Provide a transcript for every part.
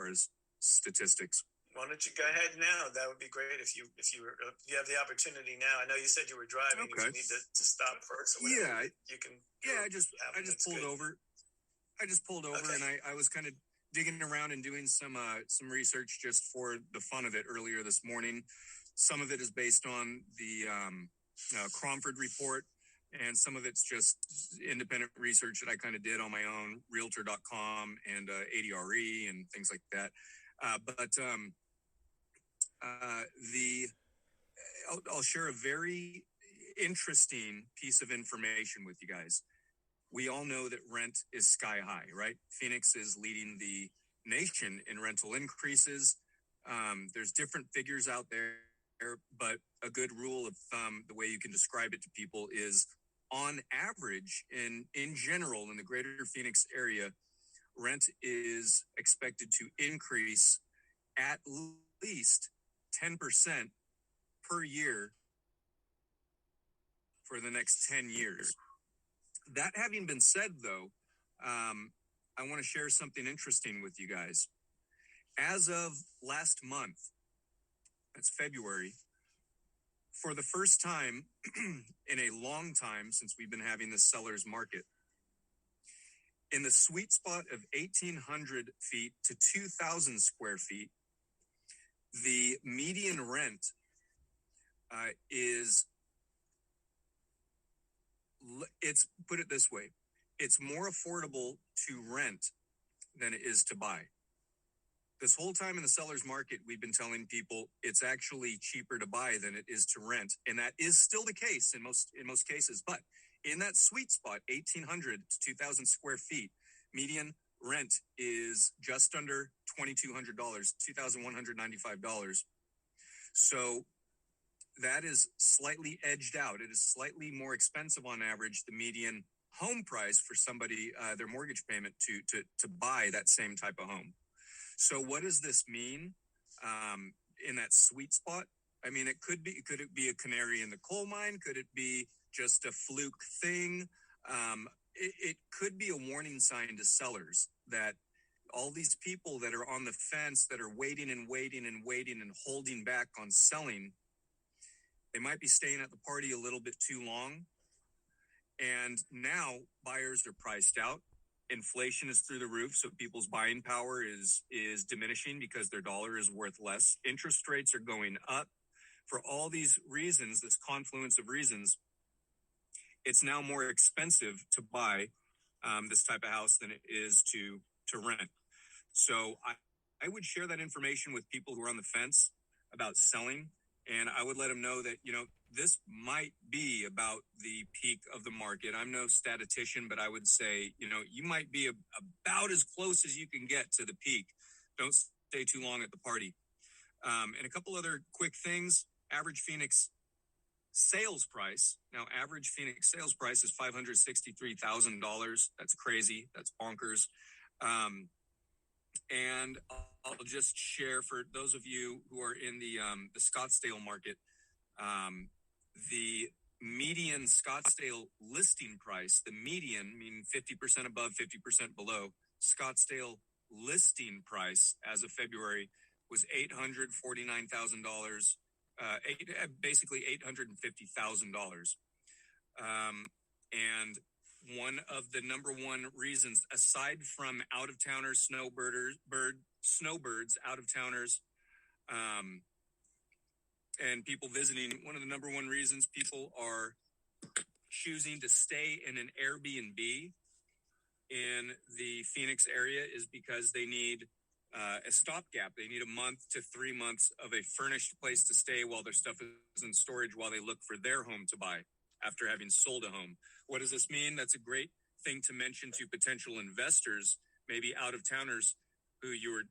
far as statistics. Why don't you go ahead now? That would be great if you have the opportunity now. I know you said you were driving. Okay. If you need to stop first, or yeah, you can. Yeah, I just pulled over. Okay. And I was kind of digging around and doing some research just for the fun of it earlier this morning. Some of it is based on the Cromford report, and some of it's just independent research that I kind of did on my own, Realtor.com and ADRE and things like that. I'll share a very interesting piece of information with you guys. We all know that rent is sky high, right? Phoenix is leading the nation in rental increases. There's different figures out there, but a good rule of thumb, the way you can describe it to people is, on average, in general, in the greater Phoenix area, rent is expected to increase at least 10% per year for the next 10 years. That having been said, though, I want to share something interesting with you guys. As of last month, that's February, for the first time in a long time since we've been having this seller's market, in the sweet spot of 1,800 feet to 2,000 square feet, the median rent it's put it this way, it's more affordable to rent than it is to buy. This whole time in the seller's market, we've been telling people it's actually cheaper to buy than it is to rent. And that is still the case in most cases. But in that sweet spot, 1,800 to 2,000 square feet, median rent is just under $2,200, $2,195. So that is slightly edged out. It is slightly more expensive on average, the median home price for somebody, their mortgage payment to buy that same type of home. So what does this mean in that sweet spot? I mean, could it be a canary in the coal mine? Could it be just a fluke thing? It could be a warning sign to sellers that all these people that are on the fence, that are waiting and holding back on selling, they might be staying at the party a little bit too long. And now buyers are priced out. Inflation is through the roof, so people's buying power is diminishing because their dollar is worth less. Interest rates are going up. For all these reasons, this confluence of reasons, it's now more expensive to buy this type of house than it is to rent. So I would share that information with people who are on the fence about selling, and I would let them know that, this might be about the peak of the market. I'm no statistician, but I would say, you might be about as close as you can get to the peak. Don't stay too long at the party. And a couple other quick things. Average Phoenix sales price. Now, average Phoenix sales price is $563,000. That's crazy. That's bonkers. And I'll just share for those of you who are in the Scottsdale market, the median Scottsdale listing price, the median, meaning 50% above, 50% below, Scottsdale listing price as of February was $849,000, basically $850,000. And one of the number one reasons, aside from out-of-towners, snowbirds, out-of-towners, and people visiting, one of the number one reasons people are choosing to stay in an Airbnb in the Phoenix area is because they need a stopgap. They need a month to 3 months of a furnished place to stay while their stuff is in storage, while they look for their home to buy after having sold a home. What does this mean? That's a great thing to mention to potential investors, maybe out-of-towners who you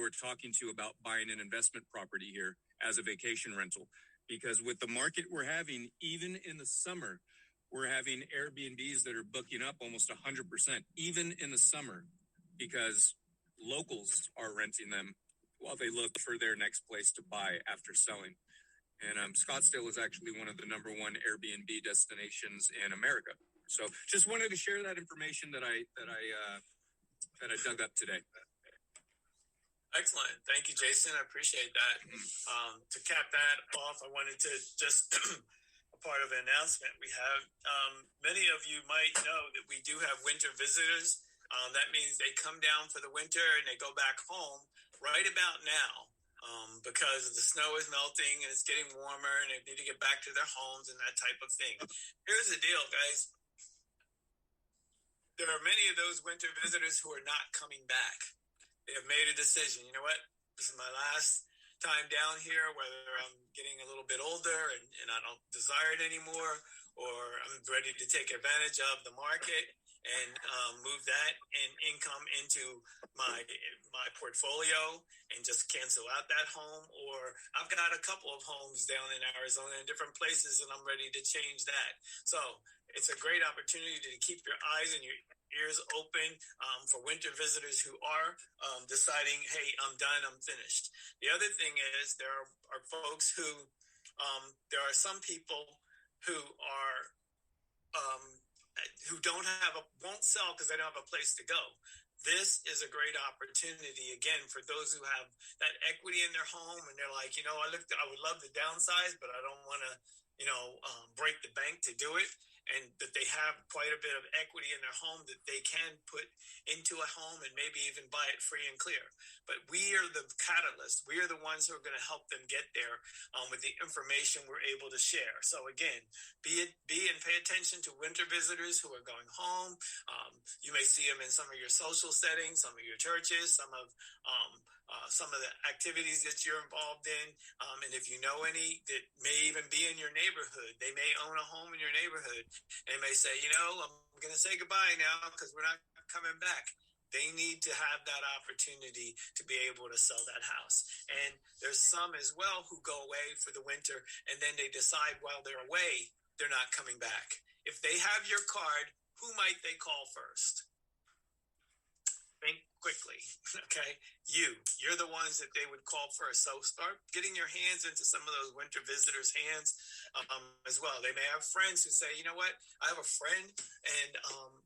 are talking to about buying an investment property here as a vacation rental. Because with the market we're having, even in the summer, we're having Airbnbs that are booking up almost 100%, even in the summer, because locals are renting them while they look for their next place to buy after selling. And Scottsdale is actually one of the number one Airbnb destinations in America. So just wanted to share that information that I dug up today. Excellent. Thank you, Jason. I appreciate that. To cap that off, I wanted to just a part of an announcement we have. Many of you might know that we do have winter visitors. That means they come down for the winter and they go back home right about now because the snow is melting and it's getting warmer and they need to get back to their homes and that type of thing. Here's the deal, guys. There are many of those winter visitors who are not coming back. They have made a decision. You know what? This is my last time down here, whether I'm getting a little bit older and I don't desire it anymore, or I'm ready to take advantage of the market and move that and income into my portfolio and just cancel out that home. Or I've got a couple of homes down in Arizona in different places and I'm ready to change that. So it's a great opportunity to keep your eyes and your ears open for winter visitors who are deciding, hey, I'm done, I'm finished. The other thing is there are folks who, there are some people who are, who won't sell because they don't have a place to go. This is a great opportunity, again, for those who have that equity in their home and they're like, I would love to downsize, but I don't want to, break the bank to do it. And that they have quite a bit of equity in their home that they can put into a home and maybe even buy it free and clear. But we are the catalyst. We are the ones who are going to help them get there with the information we're able to share. So again, be and pay attention to winter visitors who are going home. You may see them in some of your social settings, some of your churches, some of the activities that you're involved in. And if you know any that may even be in your neighborhood, they may own a home in your neighborhood. They may say, I'm going to say goodbye now because we're not coming back. They need to have that opportunity to be able to sell that house. And there's some as well who go away for the winter and then they decide while they're away, they're not coming back. If they have your card, who might they call first? Think quickly, okay? You're the ones that they would call first. So start getting your hands into some of those winter visitors' hands as well. They may have friends who say, you know what? I have a friend and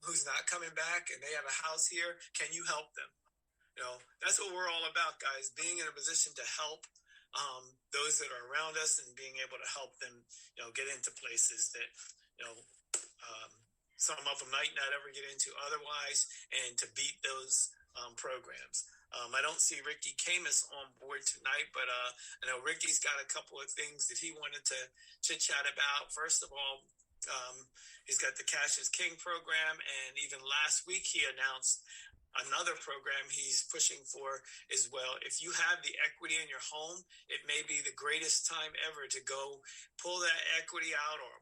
who's not coming back and they have a house here. Can you help them? That's what we're all about, guys, being in a position to help those that are around us and being able to help them, get into places that, some of them might not ever get into otherwise, and to beat those programs. I don't see Ricky Camus on board tonight, but I know Ricky's got a couple of things that he wanted to chit-chat about. First of all, he's got the Cash is King program, and even last week he announced another program he's pushing for as well. If you have the equity in your home, it may be the greatest time ever to go pull that equity out or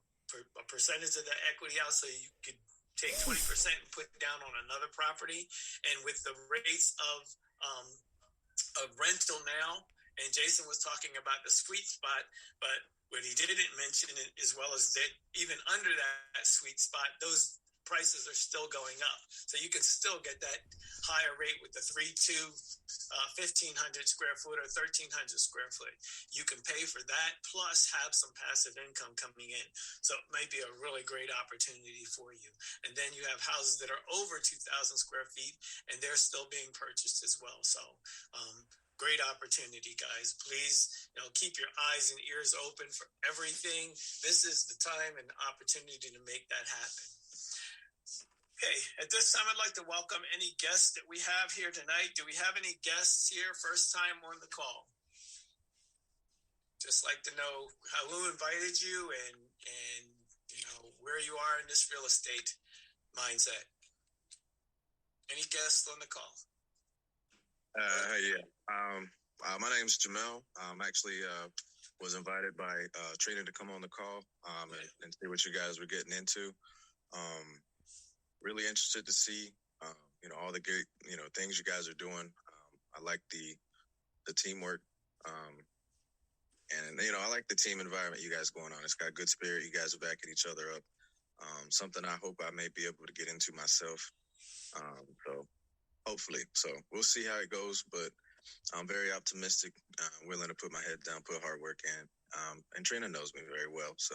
a percentage of that equity out so you could take 20% and put down on another property. And with the rates of rental now, and Jason was talking about the sweet spot, but what he didn't mention, as well as that even under that sweet spot, those prices are still going up. So you can still get that higher rate with the 3.2, 1,500 square foot or 1,300 square foot. You can pay for that plus have some passive income coming in. So it may be a really great opportunity for you. And then you have houses that are over 2,000 square feet and they're still being purchased as well. So great opportunity, guys. Please, keep your eyes and ears open for everything. This is the time and opportunity to make that happen. Okay, at this time, I'd like to welcome any guests that we have here tonight. Do we have any guests here, first time on the call? Just like to know who invited you and where you are in this real estate mindset. Any guests on the call? My name's Jamel. Actually was invited by Trina to come on the call and see what you guys were getting into. Really interested to see, all the great, things you guys are doing. I like the teamwork, and I like the team environment you guys going on. It's got good spirit. You guys are backing each other up. Something I hope I may be able to get into myself. So hopefully, we'll see how it goes. But I'm very optimistic, willing to put my head down, put hard work in. And Trina knows me very well. So,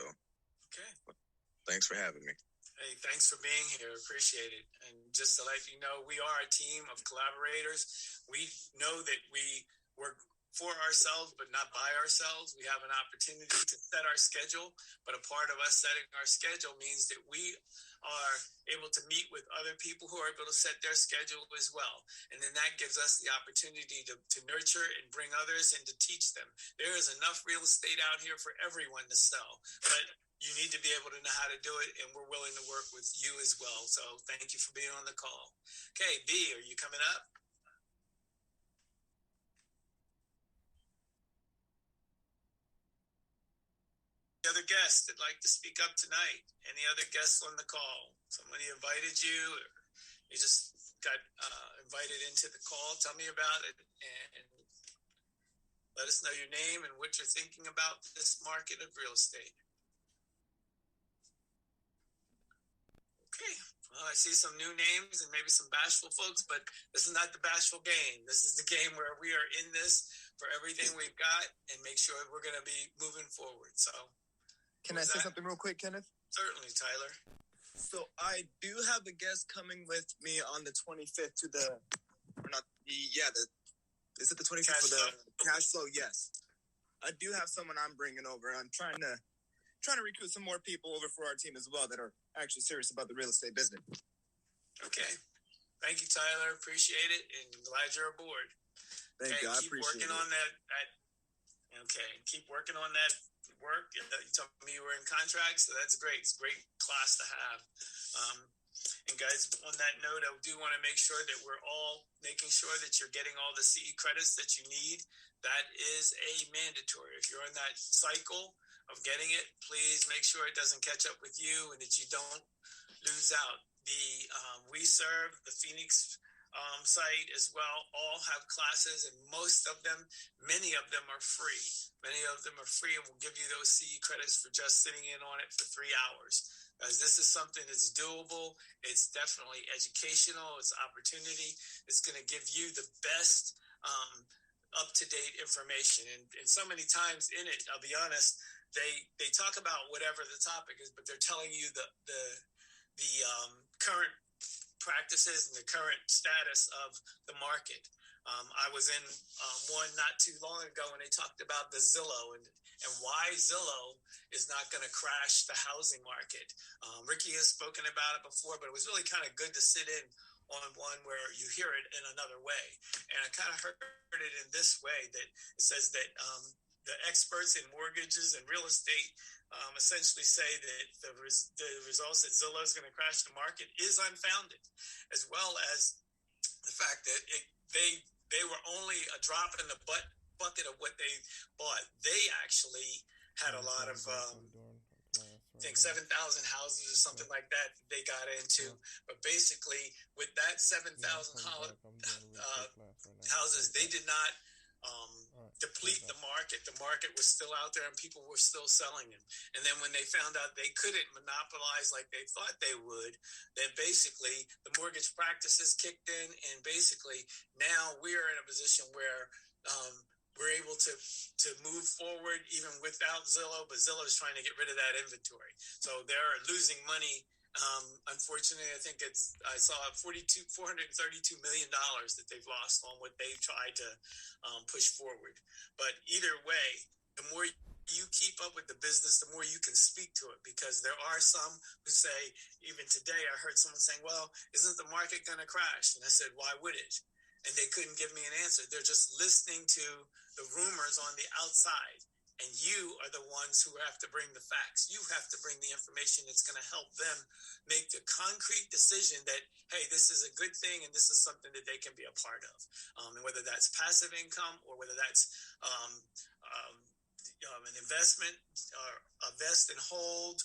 okay. Thanks for having me. Hey, thanks for being here. Appreciate it. And just to let you know, we are a team of collaborators. We know that we work for ourselves, but not by ourselves. We have an opportunity to set our schedule, but a part of us setting our schedule means that we are able to meet with other people who are able to set their schedule as well. And then that gives us the opportunity to nurture and bring others and to teach them. There is enough real estate out here for everyone to sell, but you need to be able to know how to do it, and we're willing to work with you as well. So thank you for being on the call. Okay, B, are you coming up? Any other guests that'd like to speak up tonight? Any other guests on the call? Somebody invited you, or you just got invited into the call? Tell me about it, and let us know your name and what you're thinking about this market of real estate. Okay, well, I see some new names and maybe some bashful folks, but this is not the bashful game. This is the game where we are in this for everything we've got and make sure we're going to be moving forward. So, can I say something real quick, Kenneth? Certainly, Tyler. So I do have a guest coming with me on the 25th to the, or not the, yeah, the, is it the 25th for the cash flow? Yes. I do have someone I'm bringing over. I'm trying to recruit some more people over for our team as well that are actually serious about the real estate business. Okay. Thank you, Tyler. Appreciate it, and glad you're aboard. Thank you. I keep appreciate working it. on that. Okay, keep working on that work. You told me you were in contracts, so that's great. It's a great class to have. And guys, on that note, I do want to make sure that we're all making sure that you're getting all the CE credits that you need. That is a mandatory. If you're in that cycle of getting it, please make sure it doesn't catch up with you and that you don't lose out. We serve the Phoenix site as well, all have classes, and many of them are free. Many of them are free and will give you those CE credits for just sitting in on it for 3 hours. As this is something that's doable, it's definitely educational, it's opportunity. It's going to give you the best up-to-date information. And so many times in it, I'll be honest, they talk about whatever the topic is, but they're telling you the current practices and the current status of the market. I was in one not too long ago when they talked about the Zillow and why Zillow is not going to crash the housing market. Ricky has spoken about it before, but it was really kind of good to sit in on one where you hear it in another way. And I kind of heard it in this way, that it says that the experts in mortgages and real estate essentially say that the results that Zillow is going to crash the market is unfounded, as well as the fact that they were only a drop in the bucket of what they bought. They actually had a lot of, I think 7,000 houses or something like that they got into. But basically, with that 7,000 houses, they did not deplete the market. The market was still out there and people were still selling them. And then when they found out they couldn't monopolize like they thought they would, then basically the mortgage practices kicked in, and basically now we're in a position where we're able to move forward even without Zillow, but Zillow is trying to get rid of that inventory. So they're losing money. Unfortunately, I think I saw $432 million that they've lost on what they tried to push forward. But either way, the more you keep up with the business, the more you can speak to it, because there are some who say, even today, I heard someone saying, well, isn't the market going to crash? And I said, why would it? And they couldn't give me an answer. They're just listening to the rumors on the outside. And you are the ones who have to bring the facts. You have to bring the information that's going to help them make the concrete decision that, hey, this is a good thing and this is something that they can be a part of. And whether that's passive income or whether that's an investment or a vest and hold,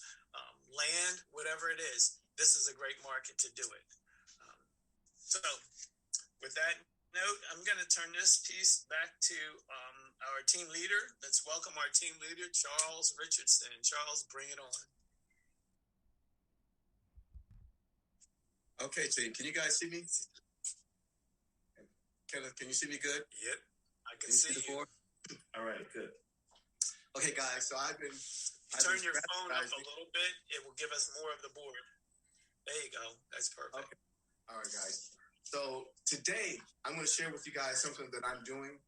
land, whatever it is, this is a great market to do it. So with that note, I'm going to turn this piece back to our team leader. Let's welcome our team leader, Charles Richardson. Charles, bring it on. Okay, team. Can you guys see me? Kenneth, can you see me good? Yep, I can see the you. board? All right, good. Okay, guys. So I've been. Turn your phone up a little bit. It will give us more of the board. There you go. That's perfect. Okay. All right, guys. So today I'm going to share with you guys something that I'm doing